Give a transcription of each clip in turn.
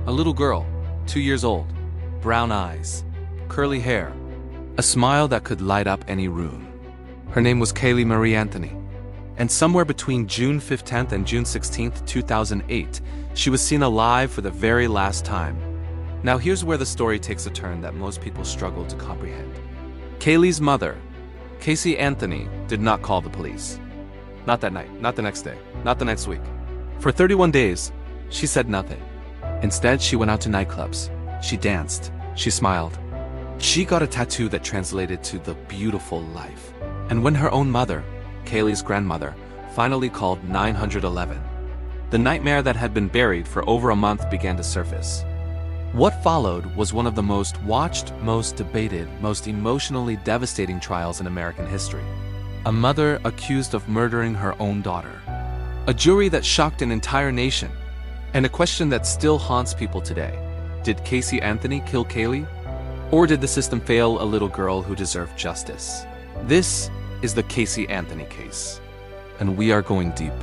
A little girl, 2 years old, brown eyes, curly hair, a smile that could light up any room. Her name was Caylee Marie Anthony. And somewhere between June 15th and June 16th, 2008, she was seen alive for the very last time. Now here's where the story takes a turn that most people struggle to comprehend. Caylee's mother, Casey Anthony, did not call the police. Not that night, not the next day, not the next week. For 31 days, she said nothing. Instead, she went out to nightclubs. She danced. She smiled. She got a tattoo that translated to the beautiful life. And when her own mother, Caylee's grandmother, finally called 911, the nightmare that had been buried for over a month began to surface. What followed was one of the most watched, most debated, most emotionally devastating trials in American history. A mother accused of murdering her own daughter. A jury that shocked an entire nation. And a question that still haunts people today. Did Casey Anthony kill Caylee? Or did the system fail a little girl who deserved justice? This is the Casey Anthony case. And we are going deep.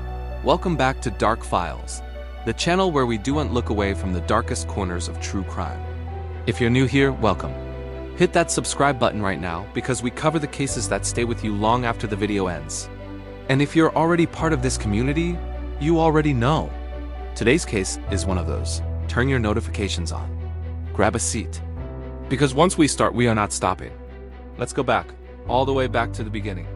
Welcome back to Dark Files, the channel where we don't look away from the darkest corners of true crime. If you're new here, welcome. Hit that subscribe button right now because we cover the cases that stay with you long after the video ends. And if you're already part of this community, you already know. Today's case is one of those. Turn your notifications on. Grab a seat. Because once we start, we are not stopping. Let's go back, all the way back to the beginning.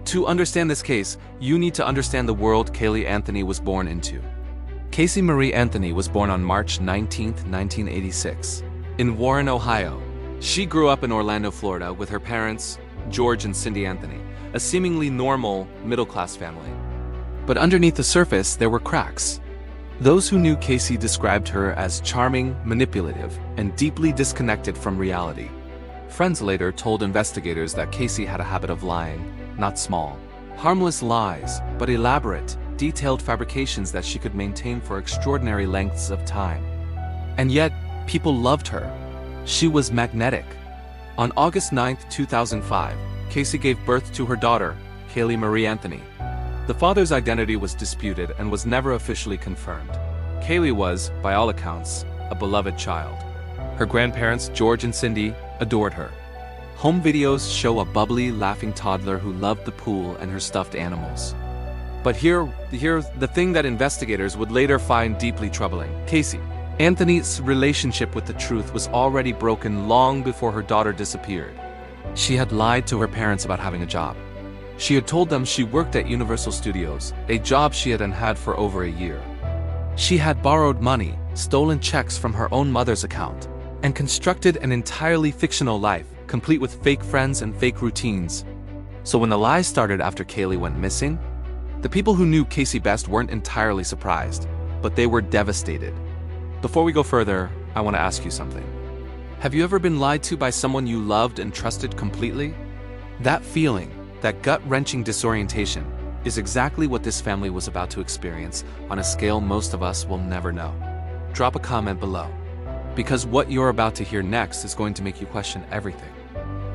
To understand this case, you need to understand the world Caylee Anthony was born into. Casey Marie Anthony was born on March 19, 1986, in Warren, Ohio. She grew up in Orlando, Florida, with her parents, George and Cindy Anthony, a seemingly normal, middle-class family. But underneath the surface, there were cracks. Those who knew Casey described her as charming, manipulative, and deeply disconnected from reality. Friends later told investigators that Casey had a habit of lying, not small, harmless lies, but elaborate, detailed fabrications that she could maintain for extraordinary lengths of time. And yet, people loved her. She was magnetic. On August 9, 2005, Casey gave birth to her daughter, Caylee Marie Anthony. The father's identity was disputed and was never officially confirmed. Caylee was, by all accounts, a beloved child. Her grandparents, George and Cindy, adored her. Home videos show a bubbly, laughing toddler who loved the pool and her stuffed animals. But here's the thing that investigators would later find deeply troubling. Casey Anthony's relationship with the truth was already broken long before her daughter disappeared. She had lied to her parents about having a job. She had told them she worked at Universal Studios, a job she hadn't had for over a year. She had borrowed money, stolen checks from her own mother's account, and constructed an entirely fictional life, complete with fake friends and fake routines. So when the lies started after Caylee went missing, the people who knew Casey best weren't entirely surprised, but they were devastated. Before we go further, I want to ask you something. Have you ever been lied to by someone you loved and trusted completely? That feeling, that gut-wrenching disorientation, is exactly what this family was about to experience on a scale most of us will never know. Drop a comment below, because what you're about to hear next is going to make you question everything.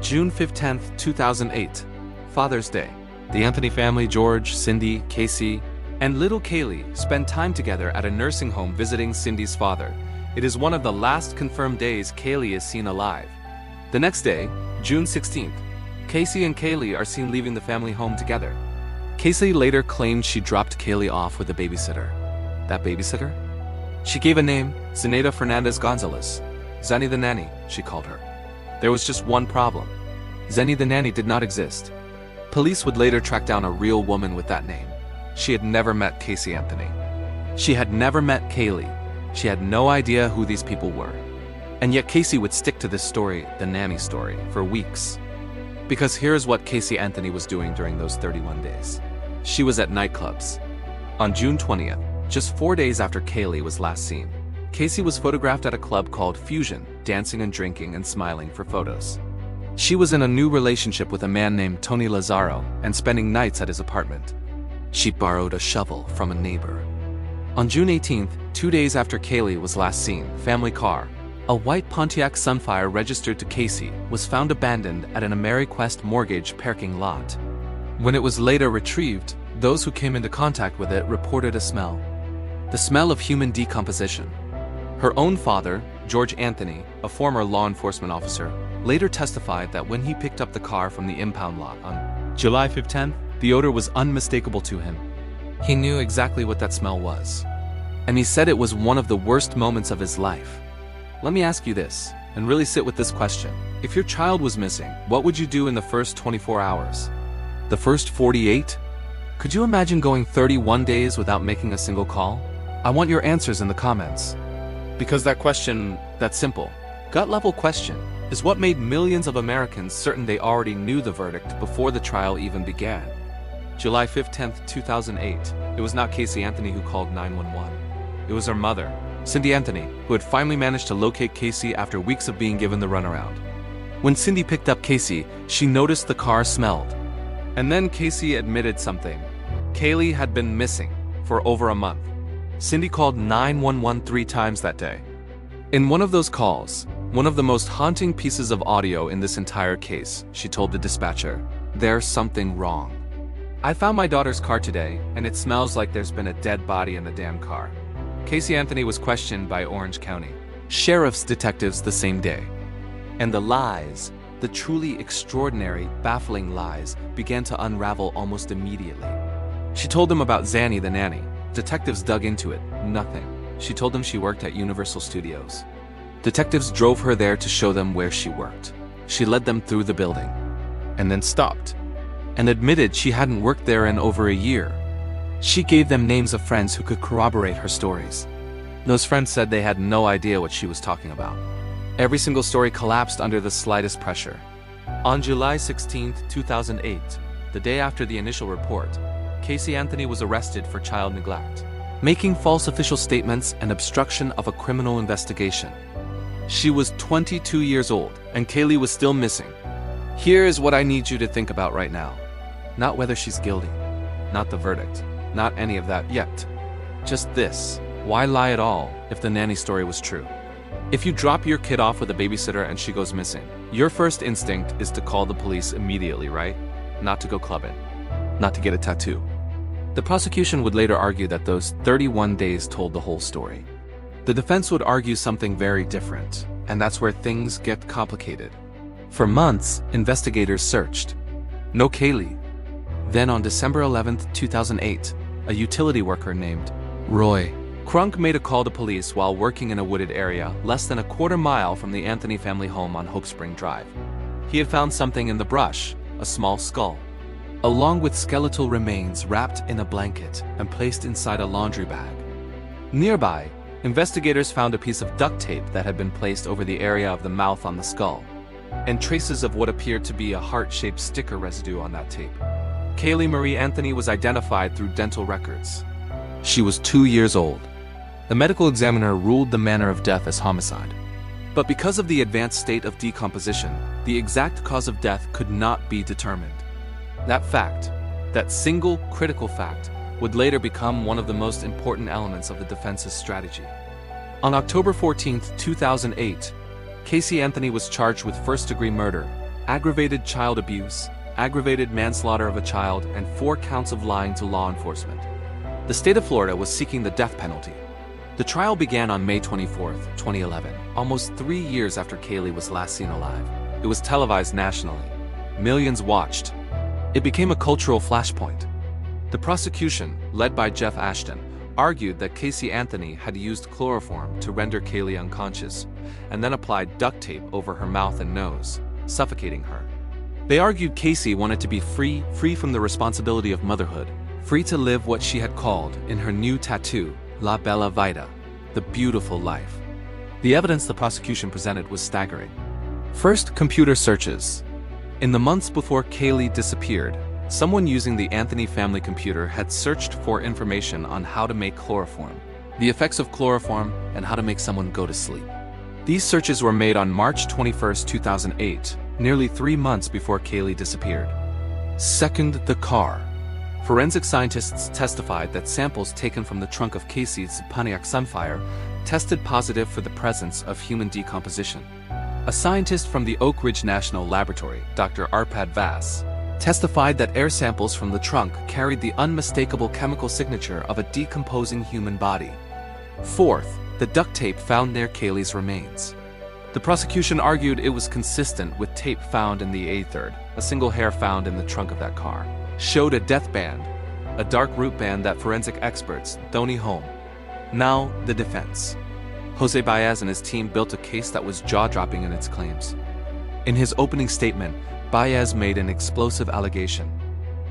June 15, 2008, Father's Day. The Anthony family, George, Cindy, Casey, and little Caylee spend time together at a nursing home visiting Cindy's father. It is one of the last confirmed days Caylee is seen alive. The next day, June 16th, Casey and Caylee are seen leaving the family home together. Casey later claimed she dropped Caylee off with a babysitter. That babysitter? She gave a name, Zenaida Fernandez Gonzalez. Zenny the nanny, she called her. There was just one problem. Zenny the nanny did not exist. Police would later track down a real woman with that name. She had never met Casey Anthony. She had never met Caylee. She had no idea who these people were. And yet Casey would stick to this story, the nanny story, for weeks. Because here's what Casey Anthony was doing during those 31 days. She was at nightclubs. On June 20th, just 4 days after Caylee was last seen, Casey was photographed at a club called Fusion, dancing and drinking and smiling for photos. She was in a new relationship with a man named Tony Lazaro and spending nights at his apartment. She borrowed a shovel from a neighbor. On June 18th, 2 days after Caylee was last seen, family car, a white Pontiac Sunfire registered to Casey, was found abandoned at an AmeriQuest mortgage parking lot. When it was later retrieved, those who came into contact with it reported a smell. The smell of human decomposition. Her own father, George Anthony, a former law enforcement officer, later testified that when he picked up the car from the impound lot on July 15th, the odor was unmistakable to him. He knew exactly what that smell was. And he said it was one of the worst moments of his life. Let me ask you this, and really sit with this question. If your child was missing, what would you do in the first 24 hours? The first 48? Could you imagine going 31 days without making a single call? I want your answers in the comments. Because that question, that simple, gut-level question, is what made millions of Americans certain they already knew the verdict before the trial even began. July 15th, 2008, it was not Casey Anthony who called 911. It was her mother, Cindy Anthony, who had finally managed to locate Casey after weeks of being given the runaround. When Cindy picked up Casey, she noticed the car smelled. And then Casey admitted something. Caylee had been missing for over a month. Cindy called 911 3 times that day. In one of those calls, one of the most haunting pieces of audio in this entire case, she told the dispatcher, "There's something wrong. I found my daughter's car today, and it smells like there's been a dead body in the damn car." Casey Anthony was questioned by Orange County Sheriff's detectives the same day. And the lies, the truly extraordinary, baffling lies, began to unravel almost immediately. She told them about Zanny the nanny. Detectives dug into it. Nothing. She told them she worked at Universal Studios. Detectives drove her there to show them where she worked. She led them through the building, and then stopped, and admitted she hadn't worked there in over a year. She gave them names of friends who could corroborate her stories. Those friends said they had no idea what she was talking about. Every single story collapsed under the slightest pressure. On July 16, 2008, the day after the initial report, Casey Anthony was arrested for child neglect, making false official statements and obstruction of a criminal investigation. She was 22 years old, and Caylee was still missing. Here is what I need you to think about right now. Not whether she's guilty, not the verdict, not any of that yet. Just this: why lie at all if the nanny story was true? If you drop your kid off with a babysitter and she goes missing, your first instinct is to call the police immediately, right? Not to go clubbing, not to get a tattoo. The prosecution would later argue that those 31 days told the whole story. The defense would argue something very different, and that's where things get complicated. For months, investigators searched. No Caylee. Then on December 11, 2008, a utility worker named Roy Crunk made a call to police while working in a wooded area less than a quarter mile from the Anthony family home on Hope Spring Drive. He had found something in the brush, a small skull, along with skeletal remains wrapped in a blanket and placed inside a laundry bag. Nearby, investigators found a piece of duct tape that had been placed over the area of the mouth on the skull, and traces of what appeared to be a heart-shaped sticker residue on that tape. Caylee Marie Anthony was identified through dental records. She was 2 years old. The medical examiner ruled the manner of death as homicide. But because of the advanced state of decomposition, the exact cause of death could not be determined. That fact, that single critical fact, would later become one of the most important elements of the defense's strategy. On October 14, 2008, Casey Anthony was charged with first-degree murder, aggravated child abuse, aggravated manslaughter of a child, and 4 counts of lying to law enforcement. The state of Florida was seeking the death penalty. The trial began on May 24, 2011, almost 3 years after Caylee was last seen alive. It was televised nationally. Millions watched. It became a cultural flashpoint. The prosecution, led by Jeff Ashton, argued that Casey Anthony had used chloroform to render Caylee unconscious, and then applied duct tape over her mouth and nose, suffocating her. They argued Casey wanted to be free from the responsibility of motherhood, free to live what she had called, in her new tattoo, La Bella Vita, the beautiful life. The evidence the prosecution presented was staggering. First, computer searches. In the months before Caylee disappeared, someone using the Anthony family computer had searched for information on how to make chloroform, the effects of chloroform, and how to make someone go to sleep. These searches were made on March 21, 2008, nearly 3 months before Caylee disappeared. Second, the car. Forensic scientists testified that samples taken from the trunk of Casey's Pontiac Sunfire tested positive for the presence of human decomposition. A scientist from the Oak Ridge National Laboratory, Dr. Arpad Vass, testified that air samples from the trunk carried the unmistakable chemical signature of a decomposing human body. Fourth, the duct tape found near Caylee's remains. The prosecution argued it was consistent with tape found in the A3rd. A single hair found in the trunk of that car showed a death band, a dark root band that forensic experts don't need home. Now, the defense. Jose Baez and his team built a case that was jaw-dropping in its claims. In his opening statement, Baez made an explosive allegation.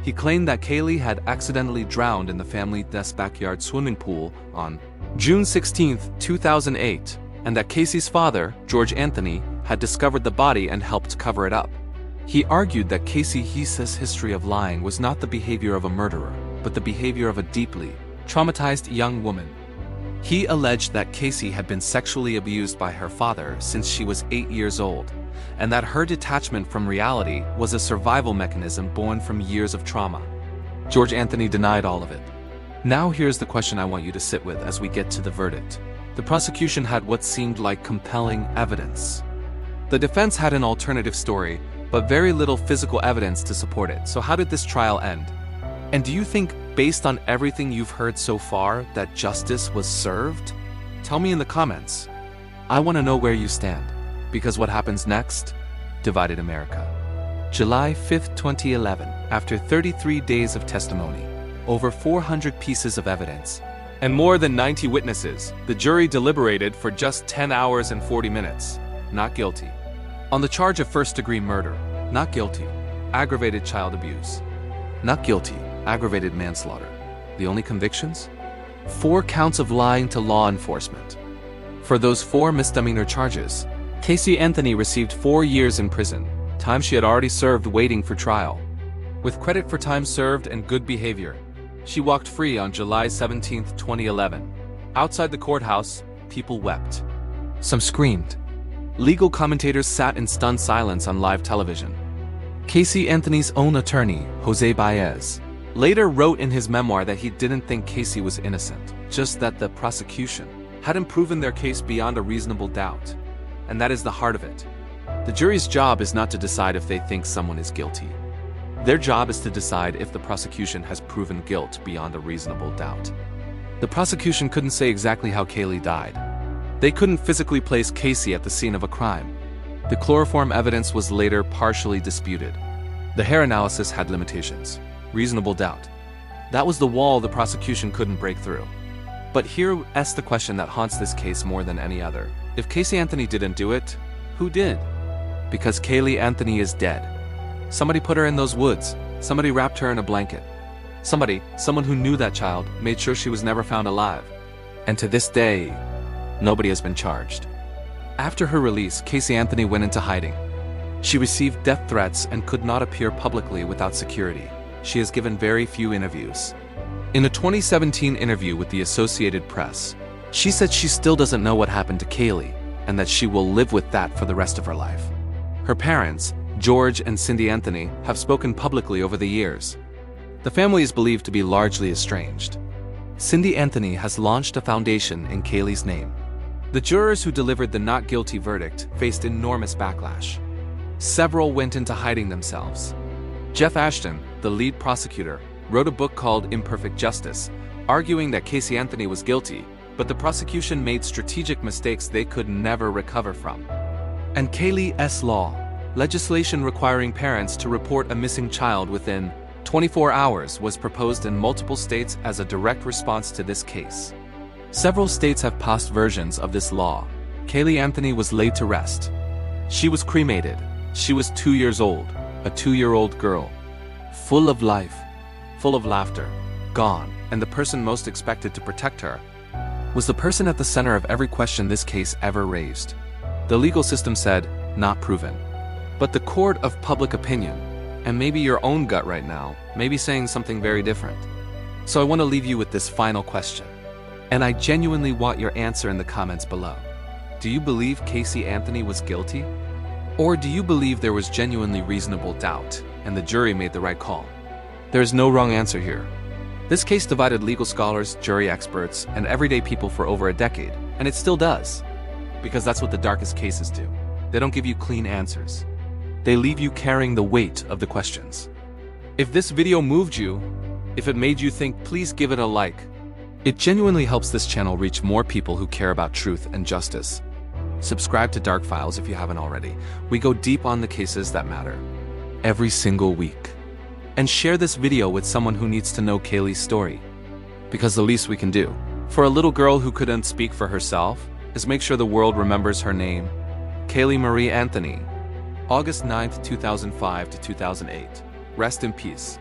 He claimed that Caylee had accidentally drowned in the family's backyard swimming pool on June 16, 2008, and that Casey's father, George Anthony, had discovered the body and helped cover it up. He argued that Caylee's history of lying was not the behavior of a murderer, but the behavior of a deeply traumatized young woman. He alleged that Caylee had been sexually abused by her father since she was 8 years old, and that her detachment from reality was a survival mechanism born from years of trauma. George Anthony denied all of it. Now here's the question I want you to sit with as we get to the verdict. The prosecution had what seemed like compelling evidence. The defense had an alternative story, but very little physical evidence to support it. So how did this trial end? And do you think, based on everything you've heard so far, that justice was served? Tell me in the comments. I want to know where you stand, because what happens next divided America. July 5, 2011, after 33 days of testimony, over 400 pieces of evidence, and more than 90 witnesses, the jury deliberated for just 10 hours and 40 minutes. Not guilty. On the charge of first-degree murder, not guilty. Aggravated child abuse, not guilty. Aggravated manslaughter. The only convictions? 4 counts of lying to law enforcement. For those 4 misdemeanor charges, Caylee Anthony received 4 years in prison, time she had already served waiting for trial. With credit for time served and good behavior, she walked free on July 17, 2011. Outside the courthouse, people wept. Some screamed. Legal commentators sat in stunned silence on live television. Caylee Anthony's own attorney, Jose Baez, later wrote in his memoir that he didn't think Caylee was innocent, just that the prosecution hadn't proven their case beyond a reasonable doubt. And that is the heart of it. The jury's job is not to decide if they think someone is guilty. Their job is to decide if the prosecution has proven guilt beyond a reasonable doubt. The prosecution couldn't say exactly how Caylee died. They couldn't physically place Caylee at the scene of a crime. The chloroform evidence was later partially disputed. The hair analysis had limitations. Reasonable doubt. That was the wall the prosecution couldn't break through. But here's the question that haunts this case more than any other. If Caylee Anthony didn't do it, who did? Because Caylee Anthony is dead. Somebody put her in those woods. Somebody wrapped her in a blanket. Someone who knew that child, made sure she was never found alive. And to this day, nobody has been charged. After her release, Caylee Anthony went into hiding. She received death threats and could not appear publicly without security. She has given very few interviews. In a 2017 interview with the Associated Press, she said she still doesn't know what happened to Caylee, and that she will live with that for the rest of her life. Her parents, George and Cindy Anthony, have spoken publicly over the years. The family is believed to be largely estranged. Cindy Anthony has launched a foundation in Caylee's name. The jurors who delivered the not guilty verdict faced enormous backlash. Several went into hiding themselves. Jeff Ashton, the lead prosecutor, wrote a book called Imperfect Justice, arguing that Caylee Anthony was guilty, but the prosecution made strategic mistakes they could never recover from. And Caylee's law, legislation requiring parents to report a missing child within 24 hours, was proposed in multiple states as a direct response to this case. Several states have passed versions of this law. Caylee Anthony was laid to rest. She was cremated. She was 2 years old, a 2-year-old girl, full of life, full of laughter, gone, and the person most expected to protect her was the person at the center of every question this case ever raised. The legal system said, not proven. But the court of public opinion, and maybe your own gut right now, may be saying something very different. So I want to leave you with this final question, and I genuinely want your answer in the comments below. Do you believe Caylee Anthony was guilty? Or do you believe there was genuinely reasonable doubt, and the jury made the right call? There is no wrong answer here. This case divided legal scholars, jury experts, and everyday people for over a decade, and it still does. Because that's what the darkest cases do. They don't give you clean answers. They leave you carrying the weight of the questions. If this video moved you, if it made you think, please give it a like. It genuinely helps this channel reach more people who care about truth and justice. Subscribe to Dark Files if you haven't already. We go deep on the cases that matter every single week. And share this video with someone who needs to know Caylee's story. Because the least we can do for a little girl who couldn't speak for herself is make sure the world remembers her name, Caylee Marie Anthony, August 9th, 2005 to 2008. Rest in peace.